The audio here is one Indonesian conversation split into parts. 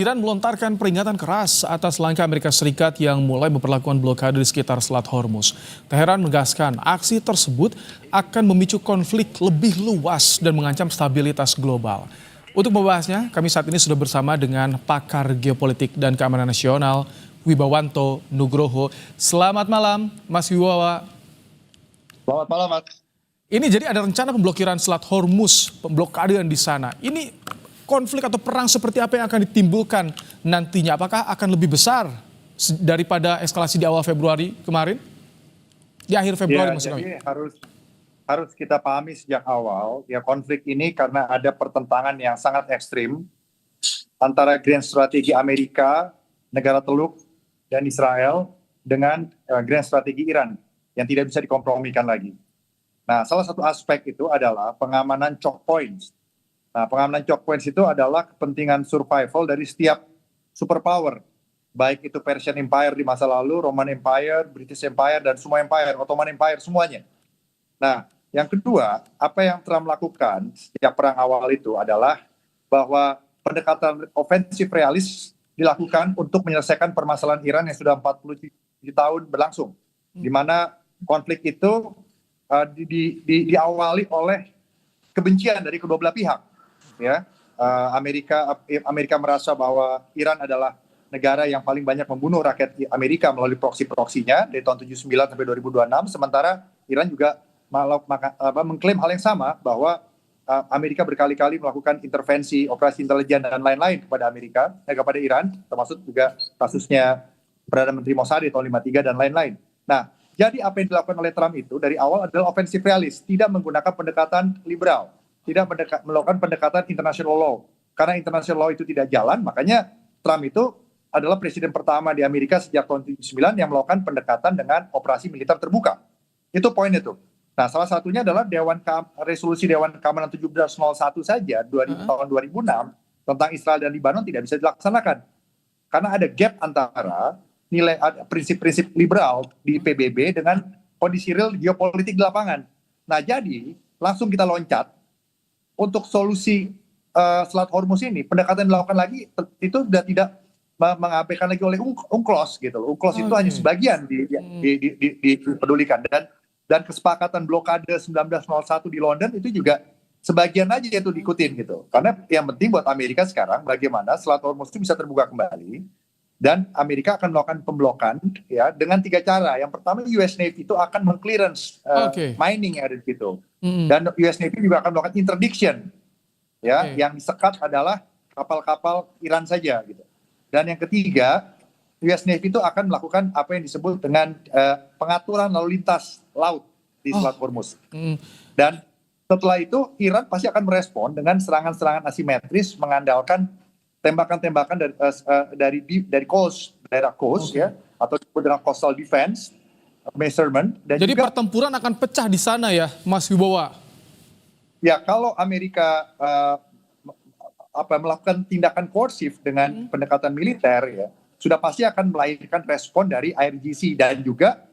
Iran melontarkan peringatan keras atas langkah Amerika Serikat yang mulai memperlakukan blokade di sekitar Selat Hormuz. Teheran menegaskan aksi tersebut akan memicu konflik lebih luas dan mengancam stabilitas global. Untuk membahasnya, kami saat ini sudah bersama dengan pakar geopolitik dan keamanan nasional, Wibawanto Nugroho. Selamat malam, Mas Wibawa. Selamat malam, Mas. Ini jadi ada rencana pemblokiran Selat Hormuz, pemblokadean di sana. Ini konflik atau perang seperti apa yang akan ditimbulkan nantinya? Apakah akan lebih besar daripada eskalasi di awal Februari kemarin? Di akhir Februari maksud kami. Jadi harus kita pahami sejak awal ya, konflik ini karena ada pertentangan yang sangat ekstrim antara grand strategi Amerika, negara Teluk dan Israel dengan grand strategi Iran yang tidak bisa dikompromikan lagi. Nah, salah satu aspek itu adalah pengamanan choke points. Nah, pengamanan choke points itu adalah kepentingan survival dari setiap superpower, baik itu Persian Empire di masa lalu, Roman Empire, British Empire, dan semua empire, Ottoman Empire, semuanya. Nah, yang kedua, apa yang Trump lakukan sejak perang awal itu adalah bahwa pendekatan ofensif realis dilakukan untuk menyelesaikan permasalahan Iran yang sudah 47 tahun berlangsung, di mana konflik itu diawali oleh kebencian dari kedua belah pihak. Ya, Amerika merasa bahwa Iran adalah negara yang paling banyak membunuh rakyat Amerika melalui proksi-proksinya dari tahun 79 sampai 2026, sementara Iran juga mengklaim hal yang sama bahwa Amerika berkali-kali melakukan intervensi, operasi intelijen dan lain-lain kepada Iran, termasuk juga kasusnya Perdana Menteri Mossad di tahun 53 dan lain-lain. Nah, jadi apa yang dilakukan oleh Trump itu dari awal adalah ofensif realis, tidak menggunakan pendekatan liberal, tidak melakukan pendekatan international law. Karena international law itu tidak jalan, makanya Trump itu adalah presiden pertama di Amerika sejak tahun 79 yang melakukan pendekatan dengan operasi militer terbuka. Itu poin itu. Nah, salah satunya adalah resolusi Dewan Keamanan 1701 saja tahun 2006 tentang Israel dan Lebanon tidak bisa dilaksanakan. Karena ada gap antara prinsip-prinsip liberal di PBB dengan kondisi real geopolitik di lapangan. Nah, jadi langsung kita loncat untuk solusi Selat Hormuz ini, pendekatan dilakukan lagi itu sudah tidak mengabaikan lagi oleh UNCLOS gitu. UNCLOS itu hanya sebagian dipedulikan, dan kesepakatan blokade 1901 di London itu juga sebagian aja itu diikutin gitu. Karena yang penting buat Amerika sekarang bagaimana Selat Hormuz itu bisa terbuka kembali, dan Amerika akan melakukan pemblokan ya dengan 3 cara. Yang pertama, US Navy itu akan mengclearance mining yang ada di situ. Dan US Navy juga akan melakukan interdiction, ya, yang disekat adalah kapal-kapal Iran saja, gitu. Dan yang ketiga, US Navy itu akan melakukan apa yang disebut dengan pengaturan lalu lintas laut di Selat Hormuz. Dan setelah itu Iran pasti akan merespon dengan serangan-serangan asimetris mengandalkan tembakan-tembakan dari coast, daerah coast, ya, atau disebut dengan coastal defense measurement. Dan jadi juga, pertempuran akan pecah di sana ya, Mas Wibawa? Ya, kalau Amerika melakukan tindakan koersif dengan pendekatan militer, ya, sudah pasti akan melahirkan respon dari IRGC dan juga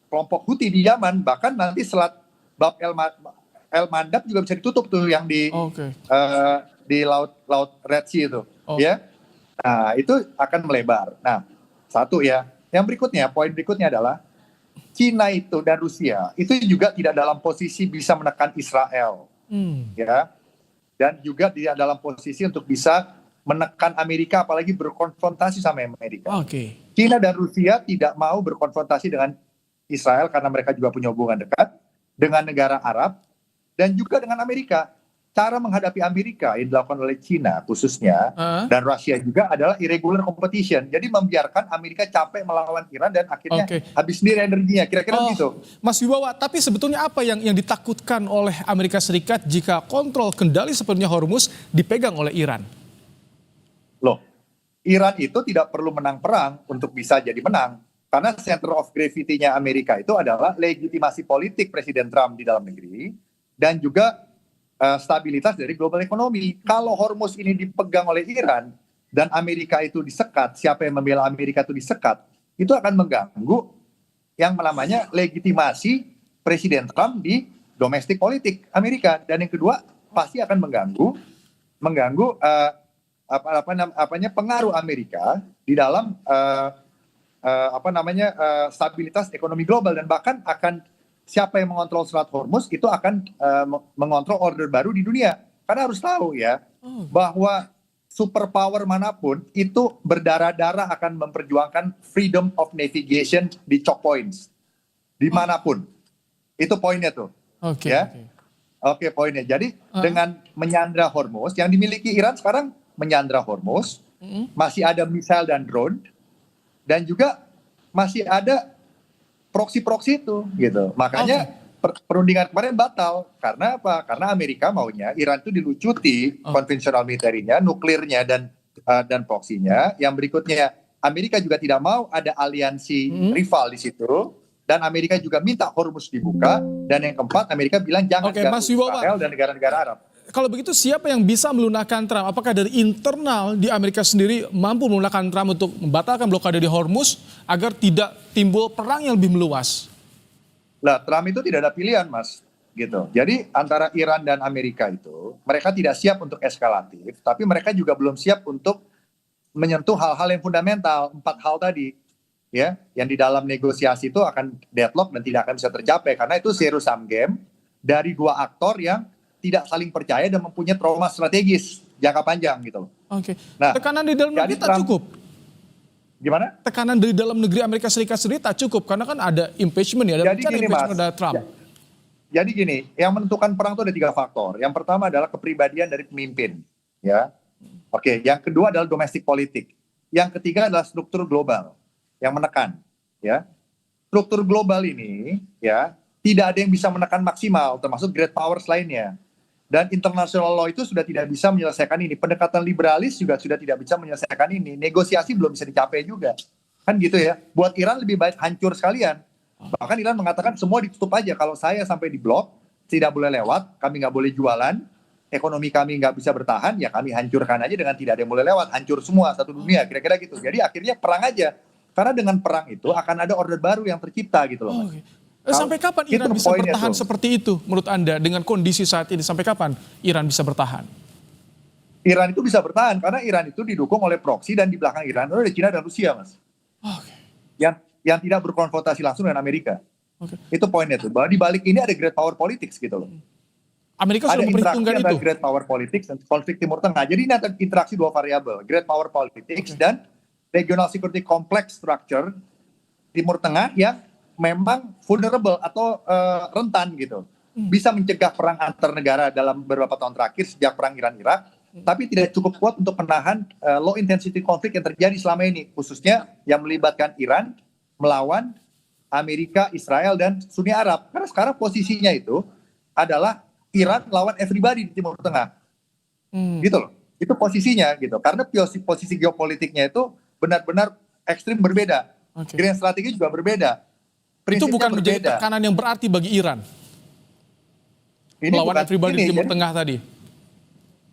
kelompok Houthi di Yaman. Bahkan nanti Selat Bab El Mandab juga bisa ditutup tuh yang di laut Red Sea itu, ya. Nah, itu akan melebar. Nah, satu ya. Yang berikutnya, poin berikutnya adalah Cina itu dan Rusia itu juga tidak dalam posisi bisa menekan Israel, ya, dan juga tidak dalam posisi untuk bisa menekan Amerika, apalagi berkonfrontasi sama Amerika. Cina dan Rusia tidak mau berkonfrontasi dengan Israel karena mereka juga punya hubungan dekat dengan negara Arab dan juga dengan Amerika. Cara menghadapi Amerika yang dilakukan oleh Cina khususnya dan Rusia juga adalah irregular competition. Jadi membiarkan Amerika capek melawan Iran dan akhirnya habis sendiri energinya. Kira-kira begitu. Mas Wibawa, tapi sebetulnya apa yang ditakutkan oleh Amerika Serikat jika kontrol kendali sepenuhnya Hormuz dipegang oleh Iran? Loh, Iran itu tidak perlu menang perang untuk bisa jadi menang. Karena center of gravity-nya Amerika itu adalah legitimasi politik Presiden Trump di dalam negeri dan juga stabilitas dari global ekonomi. Kalau Hormuz ini dipegang oleh Iran dan Amerika itu disekat, siapa yang membela Amerika itu disekat, itu akan mengganggu yang namanya legitimasi Presiden Trump di domestik politik Amerika. Dan yang kedua, pasti akan mengganggu pengaruh Amerika di dalam stabilitas ekonomi global, dan bahkan akan siapa yang mengontrol Selat Hormuz itu akan mengontrol order baru di dunia. Karena harus tahu ya bahwa superpower manapun itu berdarah-darah akan memperjuangkan freedom of navigation di choke points dimanapun. Itu poinnya tuh. Oke. Ya. Oke, poinnya. Jadi dengan menyandra Hormuz, yang dimiliki Iran sekarang menyandra Hormuz, masih ada misal dan drone, dan juga masih ada proksi-proksi itu, gitu. Makanya perundingan kemarin batal. Karena apa? Karena Amerika maunya Iran itu dilucuti konvensional militernya, nuklirnya, dan proksinya. Yang berikutnya, Amerika juga tidak mau ada aliansi rival di situ. Dan Amerika juga minta Hormuz dibuka. Dan yang keempat, Amerika bilang jangan ganggu Israel dan negara-negara Arab. Kalau begitu siapa yang bisa melunakkan Trump? Apakah dari internal di Amerika sendiri mampu melunakkan Trump untuk membatalkan blokade di Hormuz agar tidak timbul perang yang lebih meluas? Lah, Trump itu tidak ada pilihan, Mas. Gitu. Jadi antara Iran dan Amerika itu, mereka tidak siap untuk eskalatif, tapi mereka juga belum siap untuk menyentuh hal-hal yang fundamental, 4 hal tadi. Ya, yang di dalam negosiasi itu akan deadlock dan tidak akan bisa tercapai, karena itu zero sum game dari 2 aktor yang tidak saling percaya dan mempunyai trauma strategis jangka panjang gitu loh. Oke. Nah, tekanan di dalam negeri tak cukup. Gimana? Tekanan dari dalam negeri Amerika Serikat sendiri tak cukup karena kan ada impeachment ya, ada rencana impeachment dari Trump. Jadi gini, yang menentukan perang itu ada 3 faktor. Yang pertama adalah kepribadian dari pemimpin, ya. Oke, yang kedua adalah domestik politik. Yang ketiga adalah struktur global yang menekan, ya. Struktur global ini, ya, tidak ada yang bisa menekan maksimal, termasuk great powers lainnya. Dan international law itu sudah tidak bisa menyelesaikan ini. Pendekatan liberalis juga sudah tidak bisa menyelesaikan ini. Negosiasi belum bisa dicapai juga. Kan gitu ya. Buat Iran lebih baik hancur sekalian. Bahkan Iran mengatakan semua ditutup aja. Kalau saya sampai di blok, tidak boleh lewat, kami nggak boleh jualan, ekonomi kami nggak bisa bertahan, ya kami hancurkan aja dengan tidak ada yang boleh lewat. Hancur semua, satu dunia, kira-kira gitu. Jadi akhirnya perang aja. Karena dengan perang itu akan ada order baru yang tercipta gitu loh. Sampai kapan Iran bisa bertahan seperti itu menurut Anda dengan kondisi saat ini? Sampai kapan Iran bisa bertahan? Iran itu bisa bertahan karena Iran itu didukung oleh proksi, dan di belakang Iran itu ada China dan Rusia, Mas. Yang tidak berkonfrontasi langsung dengan Amerika. Itu poinnya tuh. Bahwa di balik ini ada great power politics gitu loh. Amerika sudah memperhitungkan itu. Ada great power politics dan konflik Timur Tengah. Jadi ini ada interaksi 2 variabel, great power politics dan regional security complex structure Timur Tengah yang memang vulnerable atau rentan gitu. Bisa mencegah perang antar negara dalam beberapa tahun terakhir sejak perang Iran-Irak, tapi tidak cukup kuat untuk menahan low intensity konflik yang terjadi selama ini, khususnya yang melibatkan Iran melawan Amerika, Israel, dan Sunni Arab. Karena sekarang posisinya itu adalah Iran lawan everybody di Timur Tengah. Gitu loh. Itu posisinya gitu. Karena posisi geopolitiknya itu benar-benar ekstrim berbeda. Grand strategi juga berbeda. Itu bukan menjadi tekanan yang berarti bagi Iran. Ini melawan everybody di Timur Tengah tadi.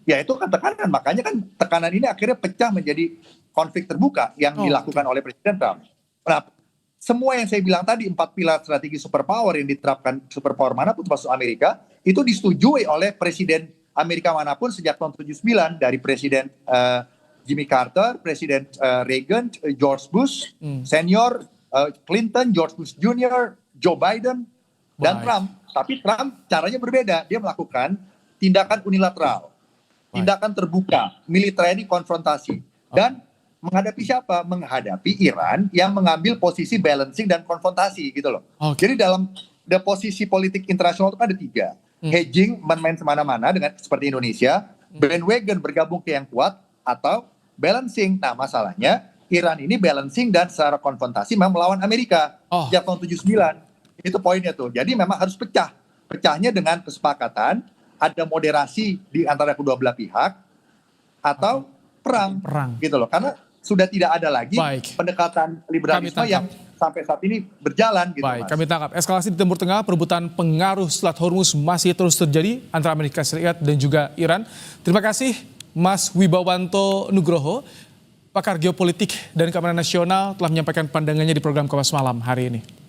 Ya itu kan tekanan, makanya kan tekanan ini akhirnya pecah menjadi konflik terbuka yang dilakukan oleh Presiden Trump. Nah, semua yang saya bilang tadi, 4 pilar strategi superpower yang diterapkan superpower manapun termasuk Amerika, itu disetujui oleh Presiden Amerika manapun sejak tahun 79, dari Presiden Jimmy Carter, Presiden Reagan, George Bush Senior, Clinton, George Bush Jr., Joe Biden, dan Trump. Tapi Trump caranya berbeda. Dia melakukan tindakan unilateral, tindakan terbuka, military konfrontasi. Dan menghadapi siapa? Menghadapi Iran yang mengambil posisi balancing dan konfrontasi gitu loh. Jadi dalam posisi politik internasional itu ada 3. Hedging, main semana-mana dengan seperti Indonesia, bandwagon bergabung ke yang kuat, atau balancing. Nah masalahnya Iran ini balancing dan secara konfrontasi memang melawan Amerika sejak tahun 79. Itu poinnya tuh. Jadi memang harus pecah. Pecahnya dengan kesepakatan, ada moderasi di antara kedua belah pihak, atau perang. Gitu loh. Karena sudah tidak ada lagi pendekatan liberalisme yang sampai saat ini berjalan gitu. Baik, Kami tangkap. Eskalasi di Timur Tengah, perebutan pengaruh Selat Hormuz masih terus terjadi antara Amerika Serikat dan juga Iran. Terima kasih Mas Wibawanto Nugroho, pakar geopolitik dan keamanan nasional, telah menyampaikan pandangannya di program Kompas Malam hari ini.